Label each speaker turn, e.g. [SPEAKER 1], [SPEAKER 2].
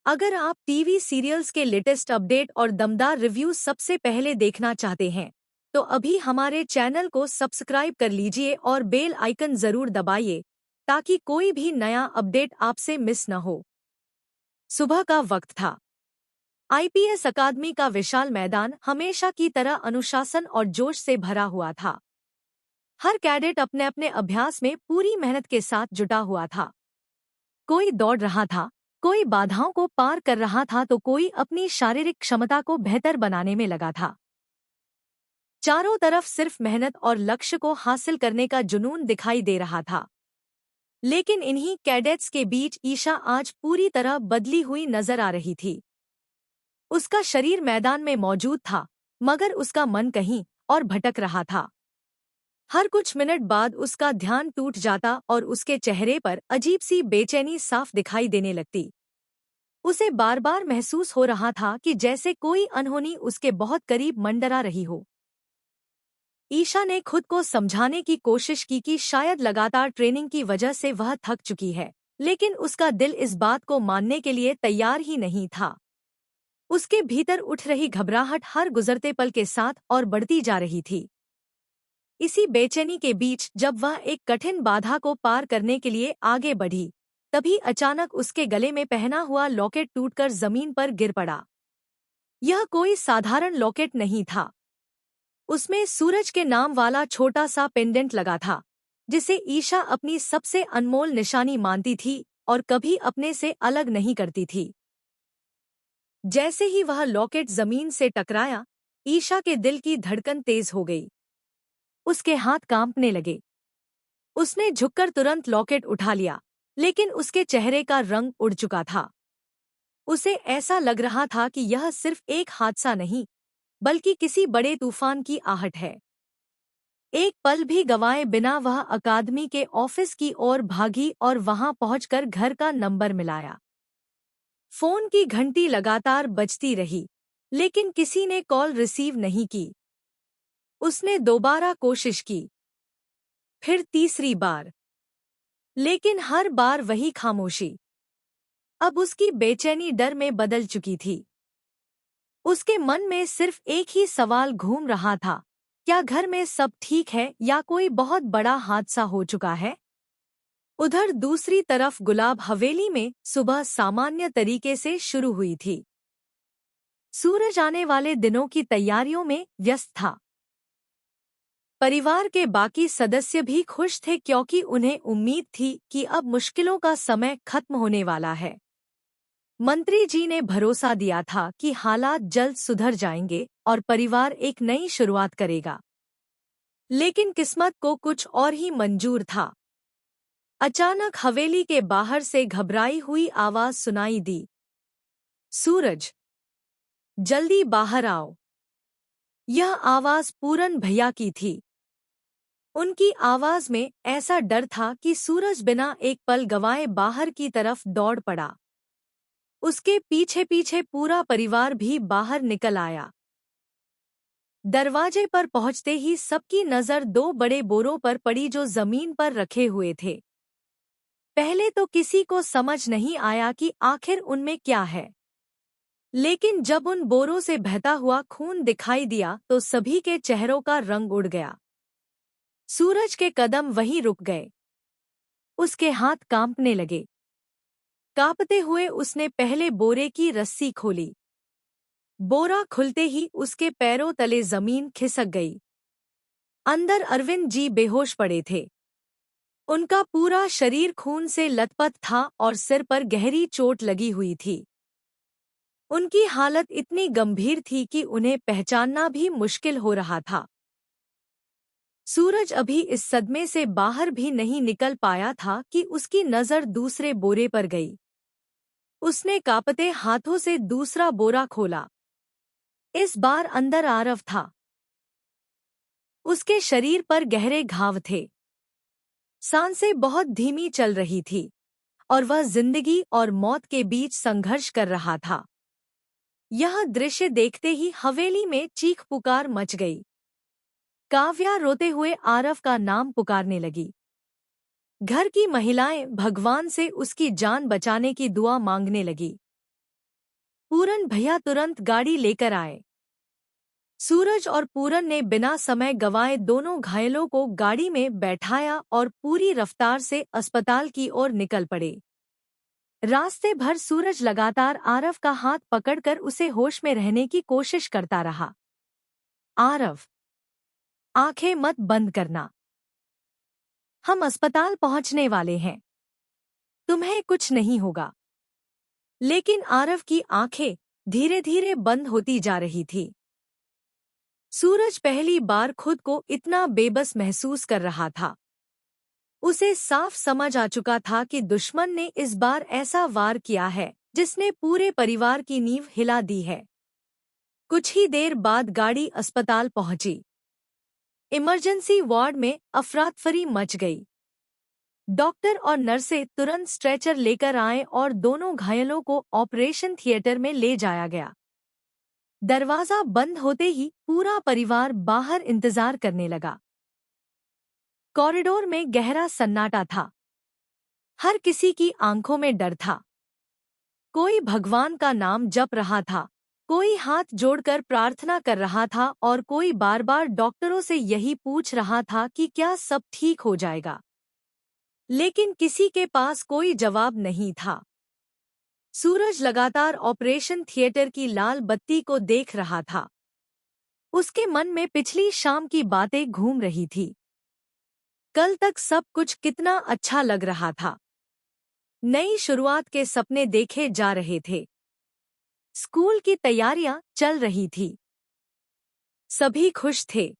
[SPEAKER 1] अगर आप TV serials के लेटेस्ट अपडेट और दमदार रिव्यू सबसे पहले देखना चाहते हैं, तो अभी हमारे चैनल को सब्सक्राइब कर लीजिए और बेल आइकन जरूर दबाइए ताकि कोई भी नया अपडेट आपसे मिस न हो। सुबह का वक्त था। आईपीएस अकादमी का विशाल मैदान हमेशा की तरह अनुशासन और जोश से भरा हुआ था। हर कैडेट अपने अपने अभ्यास में पूरी मेहनत के साथ जुटा हुआ था। कोई दौड़ रहा था, कोई बाधाओं को पार कर रहा था, तो कोई अपनी शारीरिक क्षमता को बेहतर बनाने में लगा था। चारों तरफ सिर्फ मेहनत और लक्ष्य को हासिल करने का जुनून दिखाई दे रहा था। लेकिन इन्हीं कैडेट्स के बीच ईशा आज पूरी तरह बदली हुई नजर आ रही थी। उसका शरीर मैदान में मौजूद था, मगर उसका मन कहीं और भटक रहा था। हर कुछ मिनट बाद उसका ध्यान टूट जाता और उसके चेहरे पर अजीब सी बेचैनी साफ दिखाई देने लगती। उसे बार बार महसूस हो रहा था कि जैसे कोई अनहोनी उसके बहुत करीब मंडरा रही हो। ईशा ने खुद को समझाने की कोशिश की कि शायद लगातार ट्रेनिंग की वजह से वह थक चुकी है, लेकिन उसका दिल इस बात को मानने के लिए तैयार ही नहीं था। उसके भीतर उठ रही घबराहट हर गुजरते पल के साथ और बढ़ती जा रही थी। इसी बेचैनी के बीच जब वह एक कठिन बाधा को पार करने के लिए आगे बढ़ी, तभी अचानक उसके गले में पहना हुआ लॉकेट टूटकर जमीन पर गिर पड़ा। यह कोई साधारण लॉकेट नहीं था। उसमें सूरज के नाम वाला छोटा सा पेंडेंट लगा था, जिसे ईशा अपनी सबसे अनमोल निशानी मानती थी और कभी अपने से अलग नहीं करती थी। जैसे ही वह लॉकेट जमीन से टकराया, ईशा के दिल की धड़कन तेज हो गई। उसके हाथ कांपने लगे। उसने झुककर तुरंत लॉकेट उठा लिया, लेकिन उसके चेहरे का रंग उड़ चुका था। उसे ऐसा लग रहा था कि यह सिर्फ एक हादसा नहीं, बल्कि किसी बड़े तूफान की आहट है। एक पल भी गंवाए बिना वह अकादमी के ऑफिस की ओर भागी और वहां पहुंचकर घर का नंबर मिलाया। फोन की घंटी लगातार बजती रही, लेकिन किसी ने कॉल रिसीव नहीं की। उसने दोबारा कोशिश की, फिर तीसरी बार, लेकिन हर बार वही खामोशी। अब उसकी बेचैनी डर में बदल चुकी थी। उसके मन में सिर्फ एक ही सवाल घूम रहा था, क्या घर में सब ठीक है या कोई बहुत बड़ा हादसा हो चुका है? उधर दूसरी तरफ गुलाब हवेली में सुबह सामान्य तरीके से शुरू हुई थी। सूरज आने वाले दिनों की तैयारियों में व्यस्त था। परिवार के बाकी सदस्य भी खुश थे, क्योंकि उन्हें उम्मीद थी कि अब मुश्किलों का समय खत्म होने वाला है। मंत्री जी ने भरोसा दिया था कि हालात जल्द सुधर जाएंगे और परिवार एक नई शुरुआत करेगा। लेकिन किस्मत को कुछ और ही मंजूर था। अचानक हवेली के बाहर से घबराई हुई आवाज सुनाई दी, सूरज, जल्दी बाहर आओ। यह आवाज पूरन भैया की थी। उनकी आवाज में ऐसा डर था कि सूरज बिना एक पल गंवाए बाहर की तरफ दौड़ पड़ा। उसके पीछे पीछे पूरा परिवार भी बाहर निकल आया। दरवाजे पर पहुंचते ही सबकी नजर दो बड़े बोरों पर पड़ी जो जमीन पर रखे हुए थे। पहले तो किसी को समझ नहीं आया कि आखिर उनमें क्या है, लेकिन जब उन बोरों से बहता हुआ खून दिखाई दिया तो सभी के चेहरों का रंग उड़ गया। सूरज के कदम वहीं रुक गए। उसके हाथ कांपने लगे। कांपते हुए उसने पहले बोरे की रस्सी खोली। बोरा खुलते ही उसके पैरों तले जमीन खिसक गई। अंदर अरविंद जी बेहोश पड़े थे। उनका पूरा शरीर खून से लथपथ था और सिर पर गहरी चोट लगी हुई थी। उनकी हालत इतनी गंभीर थी कि उन्हें पहचानना भी मुश्किल हो रहा था। सूरज अभी इस सदमे से बाहर भी नहीं निकल पाया था कि उसकी नजर दूसरे बोरे पर गई। उसने कांपते हाथों से दूसरा बोरा खोला। इस बार अंदर आरव था। उसके शरीर पर गहरे घाव थे। सांसें बहुत धीमी चल रही थी और वह जिंदगी और मौत के बीच संघर्ष कर रहा था। यह दृश्य देखते ही हवेली में चीख पुकार मच गई। काव्या रोते हुए आरव का नाम पुकारने लगी। घर की महिलाएं भगवान से उसकी जान बचाने की दुआ मांगने लगी। पूरन भैया तुरंत गाड़ी लेकर आए। सूरज और पूरन ने बिना समय गंवाए दोनों घायलों को गाड़ी में बैठाया और पूरी रफ्तार से अस्पताल की ओर निकल पड़े। रास्ते भर सूरज लगातार आरव का हाथ पकड़कर उसे होश में रहने की कोशिश करता रहा। आरव, आंखें मत बंद करना, हम अस्पताल पहुंचने वाले हैं, तुम्हें कुछ नहीं होगा। लेकिन आरव की आंखें धीरे धीरे बंद होती जा रही थी। सूरज पहली बार खुद को इतना बेबस महसूस कर रहा था। उसे साफ समझ आ चुका था कि दुश्मन ने इस बार ऐसा वार किया है जिसने पूरे परिवार की नींव हिला दी है। कुछ ही देर बाद गाड़ी अस्पताल पहुंची। इमरजेंसी वार्ड में अफरातफरी मच गई। डॉक्टर और नर्सें तुरंत स्ट्रेचर लेकर आए और दोनों घायलों को ऑपरेशन थिएटर में ले जाया गया। दरवाजा बंद होते ही पूरा परिवार बाहर इंतजार करने लगा। कॉरिडोर में गहरा सन्नाटा था। हर किसी की आंखों में डर था। कोई भगवान का नाम जप रहा था, कोई हाथ जोड़कर प्रार्थना कर रहा था और कोई बार बार डॉक्टरों से यही पूछ रहा था कि क्या सब ठीक हो जाएगा। लेकिन किसी के पास कोई जवाब नहीं था। सूरज लगातार ऑपरेशन थिएटर की लाल बत्ती को देख रहा था। उसके मन में पिछली शाम की बातें घूम रही थी। कल तक सब कुछ कितना अच्छा लग रहा था। नई शुरुआत के सपने देखे जा रहे थे। स्कूल की तैयारियां चल रही थी। सभी खुश थे।